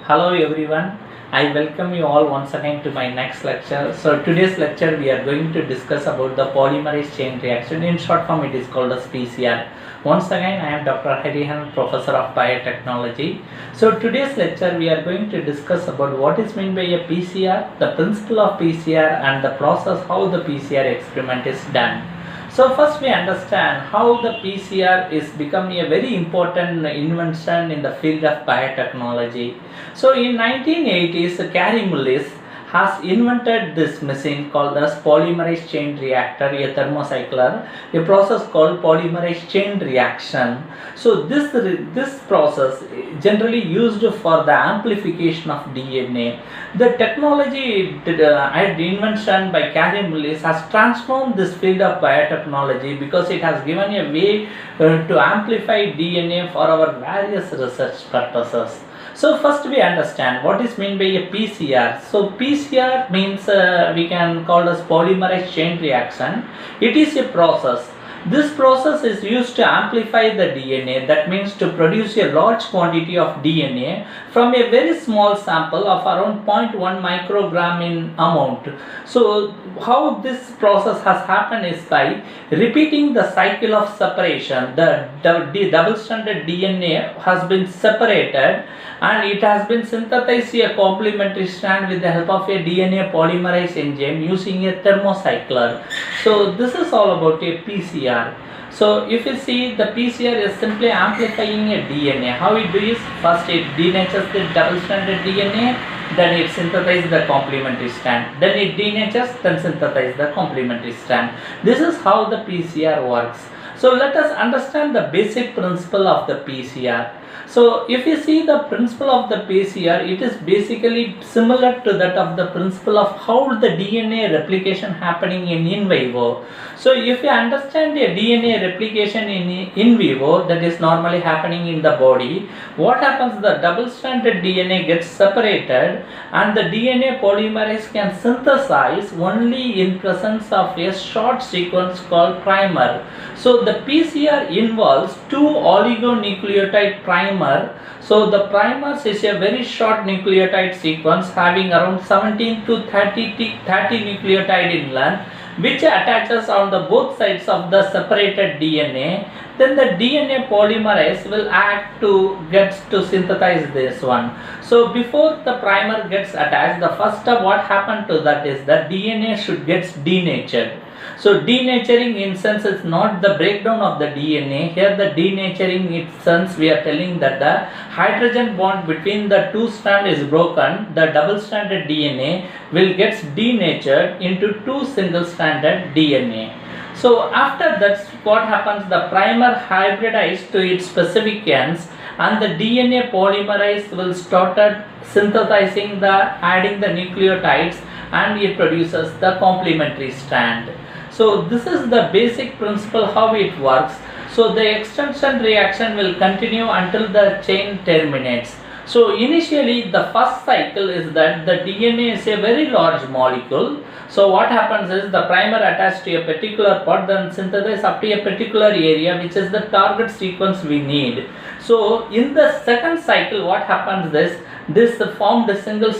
Hello everyone, I welcome you all once again to my next lecture. So today's lecture we are going to discuss about the polymerase chain reaction. In short form it is called as PCR. Once again I am Dr. Harihan, Professor of Biotechnology. So today's lecture we are going to discuss about what is meant by a PCR, the principle of PCR and the process how the PCR experiment is done. So first we understand how the PCR is becoming a very important invention in the field of biotechnology. So in 1980s, Carey Mullis has invented this machine called as polymerase chain reactor, a thermocycler, a process called polymerase chain reaction. So this process generally used for the amplification of DNA. The technology invention by Carey Mullis has transformed this field of biotechnology because it has given a way to amplify DNA for our various research purposes. So first we understand what is meant by a PCR. So PCR means we can call as polymerase chain reaction. It is a process. This process is used to amplify the DNA, that means to produce a large quantity of DNA from a very small sample of around 0.1 microgram in amount. So how this process has happened is by repeating the cycle of separation. The double-stranded DNA has been separated and it has been synthesized a complementary strand with the help of a DNA polymerase enzyme using a thermocycler. So this is all about a PCR. So if you see, the PCR is simply amplifying a DNA. How it do is, first it denatures the double-stranded DNA, then it synthesizes the complementary strand, then it denatures, then synthesizes the complementary strand. This is how the PCR works. So let us understand the basic principle of the PCR. So if you see the principle of the PCR, it is basically similar to that of the principle of how the DNA replication happening in vivo. So if you understand the DNA replication in vivo, that is normally happening in the body, what happens, the double-stranded DNA gets separated and the DNA polymerase can synthesize only in presence of a short sequence called primer. So the PCR involves two oligonucleotide primer. So the primers is a very short nucleotide sequence having around 17 to 30 nucleotide in length, which attaches on the both sides of the separated DNA. Then the DNA polymerase will act to synthesize this one. So before the primer gets attached, the first step what happened to that is that DNA should get denatured. So denaturing in sense is not the breakdown of the DNA. Here the denaturing in sense we are telling that the hydrogen bond between the two strands is broken. The double-stranded DNA will get denatured into two single-stranded DNA. So after that what happens, the primer hybridizes to its specific ends and the DNA polymerase will start synthesizing adding the nucleotides and it produces the complementary strand. So this is the basic principle how it works. So the extension reaction will continue until the chain terminates. So initially the first cycle is that the DNA is a very large molecule. So what happens is the primer attached to a particular part, then synthesize up to a particular area which is the target sequence we need. So in the second cycle what happens is, this formed a single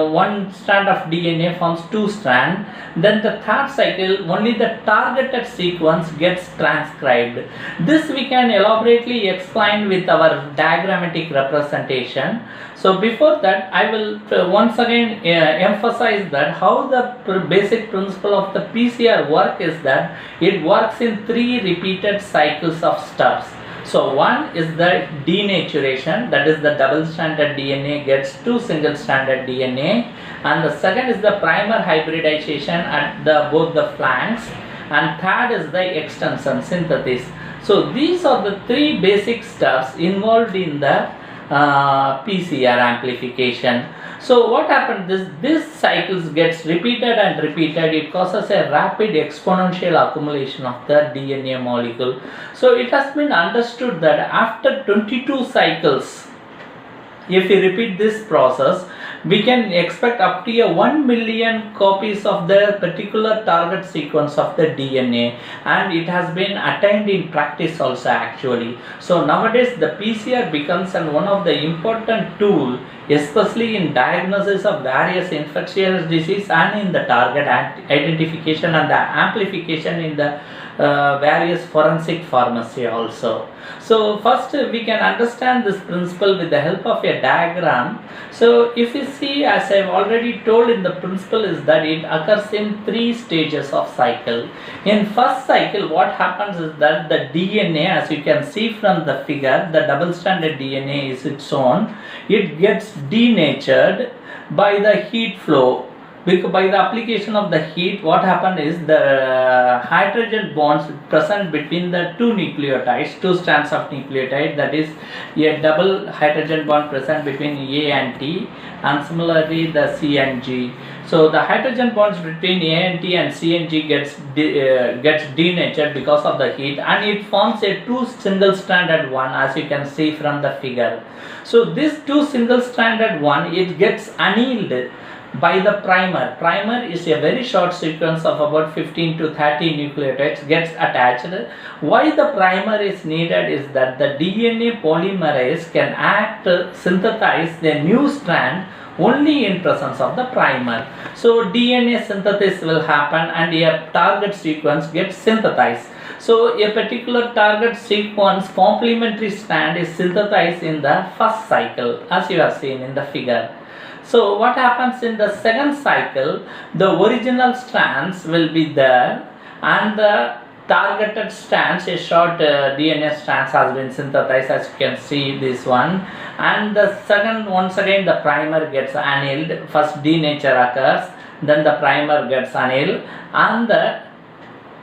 one strand of DNA forms two strands. Then the third cycle only the targeted sequence gets transcribed. This we can elaborately explain with our diagrammatic representation. So before that I will once again emphasize that how the basic principle of the PCR work is that it works in three repeated cycles of steps. So one is the denaturation, that is the double-stranded DNA gets two single-stranded DNA, and the second is the primer hybridization at both the flanks, and third is the extension synthesis. So these are the three basic steps involved in the PCR amplification. So what happened, this cycles gets repeated and repeated, it causes a rapid exponential accumulation of the DNA molecule. So it has been understood that after 22 cycles, if you repeat this process, we can expect up to a 1 million copies of the particular target sequence of the DNA, and it has been attained in practice also actually. So nowadays the PCR becomes one of the important tool, especially in diagnosis of various infectious disease and in the target identification and the amplification in the various forensic pharmacy also. So first we can understand this principle with the help of a diagram. So if you see, as I have already told in the principle, is that it occurs in 3 stages of cycle. In first cycle, what happens is that the DNA, as you can see from the figure, the double stranded DNA is its own. It gets denatured by the heat flow. Because by the application of the heat, what happened is the hydrogen bonds present between the 2 nucleotides, 2 strands of nucleotide, that is a double hydrogen bond present between A and T, and similarly the C and G. So the hydrogen bonds between A and T and C and G gets denatured because of the heat, and it forms a 2 single stranded one, as you can see from the figure. So this 2 single stranded one, it gets annealed by the primer. Primer is a very short sequence of about 15 to 30 nucleotides gets attached. Why the primer is needed is that the DNA polymerase can synthesize the new strand only in presence of the primer. So DNA synthesis will happen and a target sequence gets synthesized. So a particular target sequence complementary strand is synthesized in the first cycle, as you have seen in the figure. So what happens in the second cycle, the original strands will be there, and the targeted strands, a short DNA strands has been synthesized, as you can see this one, and the second, once again the primer gets annealed. First denature occurs, then the primer gets annealed, and the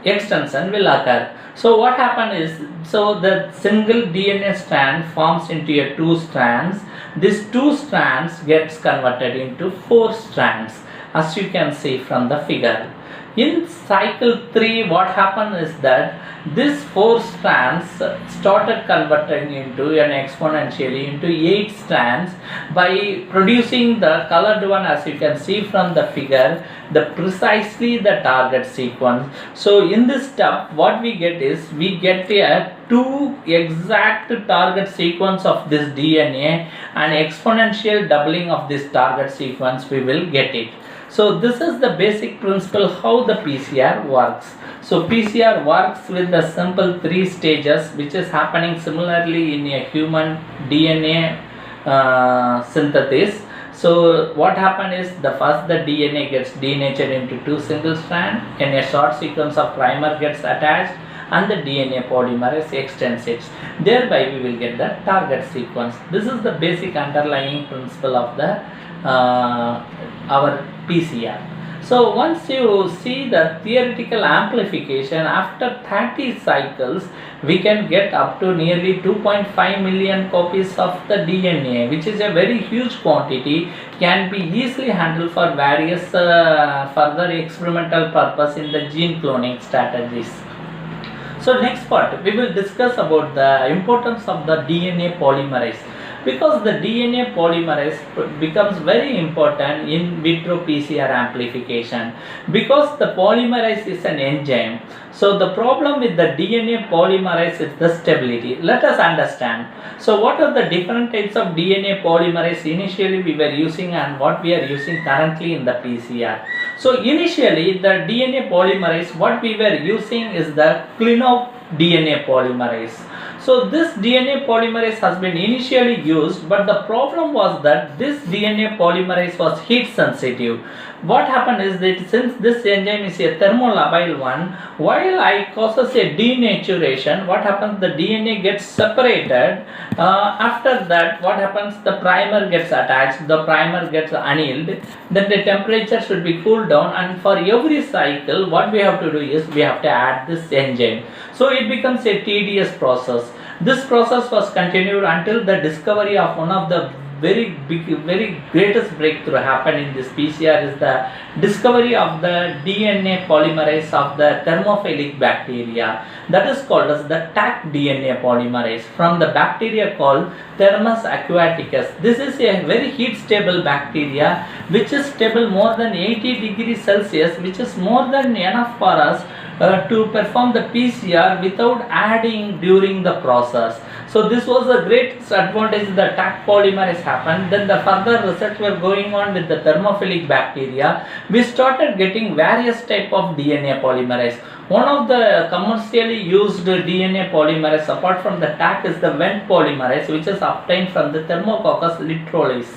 extension will occur. So what happens is, so the single DNA strand forms into a 2 strands. These 2 strands gets converted into 4 strands, as you can see from the figure. In cycle 3, what happened is that these 4 strands started converting into an exponentially into 8 strands by producing the colored one, as you can see from the figure, the precisely the target sequence. So in this step, what we get is, we get a 2 exact target sequence of this DNA, and exponential doubling of this target sequence we will get it. So this is the basic principle how the PCR works. So PCR works with the simple 3 stages, which is happening similarly in a human DNA synthesis. So what happened is, the first the DNA gets denatured into 2 single strand, and a short sequence of primer gets attached, and the DNA polymerase extends it. Thereby we will get the target sequence. This is the basic underlying principle of the our PCR. So once you see the theoretical amplification, after 30 cycles we can get up to nearly 2.5 million copies of the DNA, which is a very huge quantity, can be easily handled for various further experimental purpose in the gene cloning strategies. So next part we will discuss about the importance of the DNA polymerase, because the DNA polymerase becomes very important in vitro PCR amplification, because the polymerase is an enzyme. So the problem with the DNA polymerase is the stability. Let us understand. So what are the different types of DNA polymerase initially we were using and what we are using currently in the PCR? So initially the DNA polymerase, what we were using is the clean-out DNA polymerase. So this DNA polymerase has been initially used, but the problem was that this DNA polymerase was heat sensitive. What happened is that since this enzyme is a thermolabile one, while I causes a denaturation, what happens, the DNA gets separated. After that, what happens, the primer gets attached, the primer gets annealed, then the temperature should be cooled down, and for every cycle what we have to do is we have to add this enzyme. So it becomes a tedious process. This process was continued until the discovery of one of the very big, very greatest breakthrough happened in this PCR is the discovery of the DNA polymerase of the thermophilic bacteria, that is called as the Taq DNA polymerase from the bacteria called Thermus aquaticus. This is a very heat stable bacteria which is stable more than 80 degrees Celsius, which is more than enough for us to perform the PCR without adding during the process. So this was the greatest advantage the Taq polymerase happened. Then the further research were going on with the thermophilic bacteria. We started getting various type of DNA polymerase. One of the commercially used DNA polymerase apart from the Taq is the Vent polymerase, which is obtained from the Thermococcus litrolis.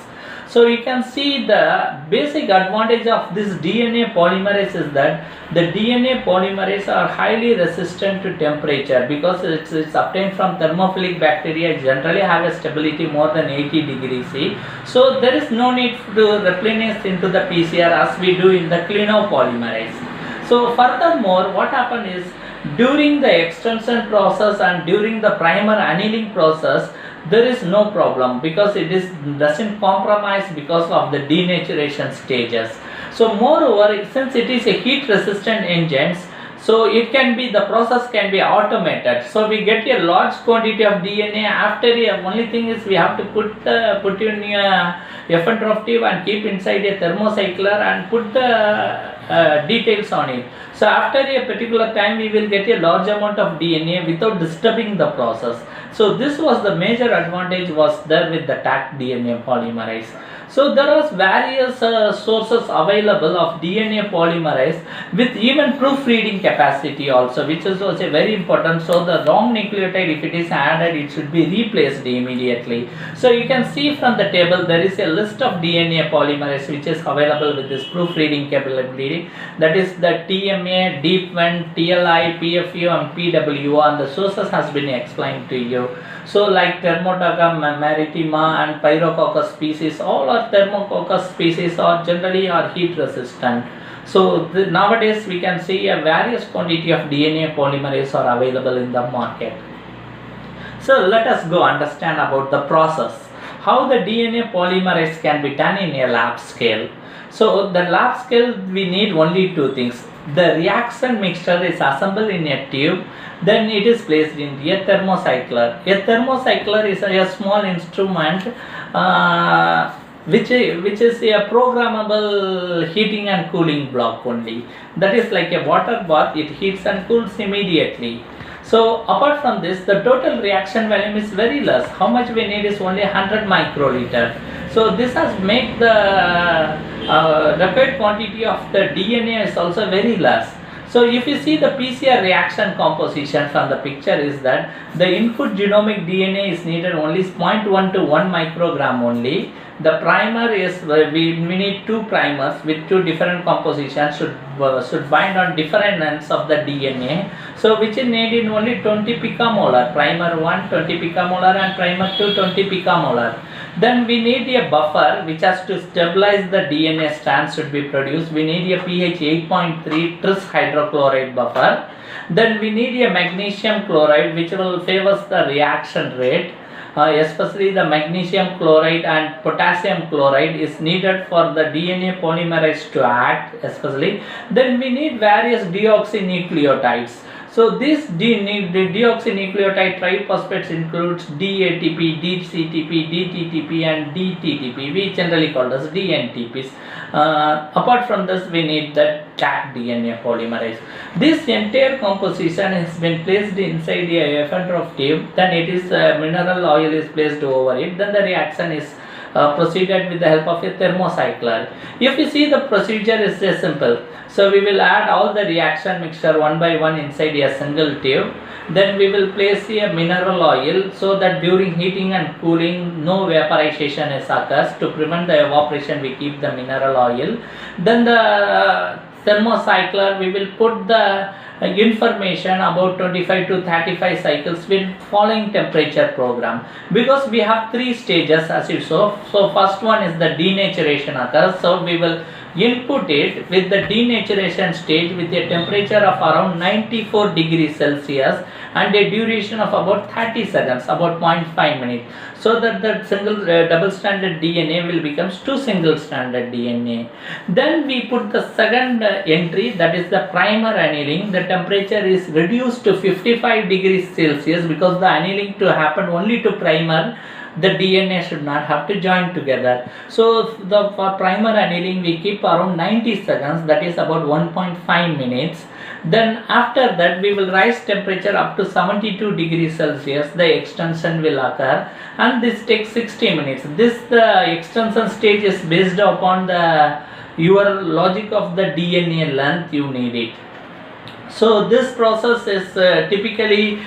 So you can see the basic advantage of this DNA polymerase is that the DNA polymerase are highly resistant to temperature because it's obtained from thermophilic bacteria, generally have a stability more than 80 degrees C. So there is no need to replenish into the PCR as we do in the Clino polymerase. So furthermore, what happened is during the extension process and during the primer annealing process, there is no problem because it doesn't compromise because of the denaturation stages. So moreover, since it is a heat resistant enzymes, so it can be, the process can be automated. So we get a large quantity of DNA. After only thing is we have to put in a F1 tube and keep inside a thermocycler and put the details on it. So after a particular time we will get a large amount of DNA without disturbing the process. So this was the major advantage was there with the Taq DNA polymerase. So there are various sources available of DNA polymerase with even proofreading capacity also, which is also very important. So the wrong nucleotide, if it is added, it should be replaced immediately. So you can see from the table there is a list of DNA polymerase which is available with this proofreading capability. That is the TMA, DeepVent, TLI, PFU and PWO, and the sources has been explained to you. So like Thermotaca, Maritima and Pyrococcus species, all are Thermococcus species are generally heat resistant. So nowadays we can see a various quantity of DNA polymerase are available in the market. So let us go understand about the process, how the DNA polymerase can be done in a lab scale. So the lab scale we need only two things. The reaction mixture is assembled in a tube, then it is placed in a thermocycler. A thermocycler is a small instrument which is a programmable heating and cooling block only. That is like a water bath, it heats and cools immediately. So apart from this, the total reaction volume is very less. How much we need is only 100 microliter. So this has made the required quantity of the DNA is also very less. So if you see the PCR reaction composition from the picture is that the input genomic DNA is needed only 0.1 to 1 microgram only. The primer is, we need two primers with two different compositions should bind on different ends of the DNA. So which is needed only 20 picomolar, primer 1 20 picomolar and primer 2 20 picomolar. Then we need a buffer which has to stabilize the DNA strands should be produced. We need a pH 8.3 tris hydrochloride buffer. Then we need a magnesium chloride which will favors the reaction rate. Especially the magnesium chloride and potassium chloride is needed for the DNA polymerase to act especially. Then we need various deoxynucleotides. So this deoxynucleotide triphosphates includes DATP, DCTP, DTTP and DTTP. We generally call as DNTPs. Apart from this, we need the Taq DNA polymerase. This entire composition has been placed inside a F1 tube. Then it is mineral oil is placed over it. Then the reaction is proceeded with the help of a thermocycler. If you see, the procedure is simple. So we will add all the reaction mixture one by one inside a single tube. Then we will place a mineral oil so that during heating and cooling no vaporization occurs. To prevent the evaporation, we keep the mineral oil. Then the thermocycler, we will put the information about 25 to 35 cycles with following temperature program, because we have three stages as you saw. So first one is the denaturation occurs. So we will input it with the denaturation stage with a temperature of around 94 degrees Celsius and a duration of about 30 seconds, about 0.5 minutes, so that the double stranded DNA will become two single stranded DNA. Then we put the second entry, that is the primer annealing. The temperature is reduced to 55 degrees Celsius because the annealing to happen only to primer. The DNA should not have to join together. So for primer annealing we keep around 90 seconds, that is about 1.5 minutes. Then after that we will rise temperature up to 72 degrees Celsius. The extension will occur, and this takes 60 minutes. The extension stage is based upon your logic of the DNA length you need it. So this process is typically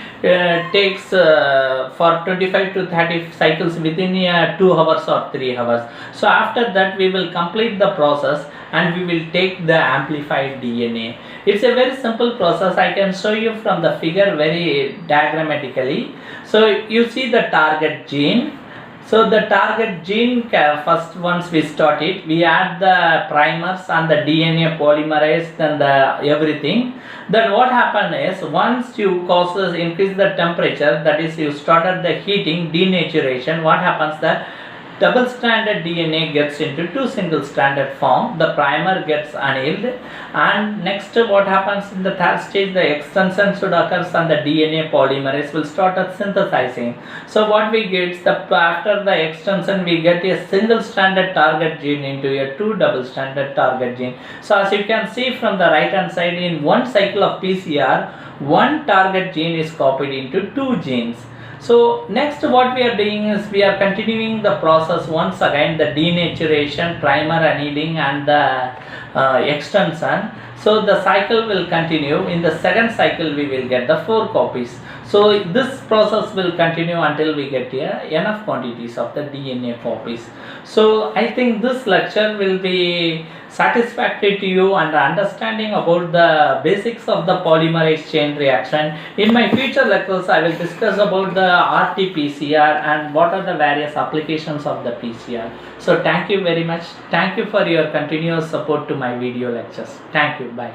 takes for 25 to 30 cycles within 2 hours or 3 hours. So after that we will complete the process and we will take the amplified DNA. It's a very simple process. I can show you from the figure very diagrammatically. So you see the target gene. So the target gene, first once we start it, we add the primers and the DNA polymerase and everything. Then what happens is, once you increase the temperature, that is you started the heating, denaturation, what happens, the double stranded DNA gets into two single stranded form, the primer gets annealed, and next what happens in the third stage, the extension should occur and the DNA polymerase will start synthesizing. So what we get, after the extension we get a single stranded target gene into a two double stranded target gene. So as you can see from the right hand side, in one cycle of PCR, one target gene is copied into two genes. So next what we are doing is we are continuing the process once again, the denaturation, primer annealing and the extension. So the cycle will continue. In the second cycle we will get the 4 copies. So this process will continue until we get enough quantities of the DNA copies. So I think this lecture will be satisfactory to you and understanding about the basics of the polymerase chain reaction. In my future lectures I will discuss about the RT-PCR and what are the various applications of the PCR. So thank you very much. Thank you for your continuous support to my video lectures. Thank you. Bye.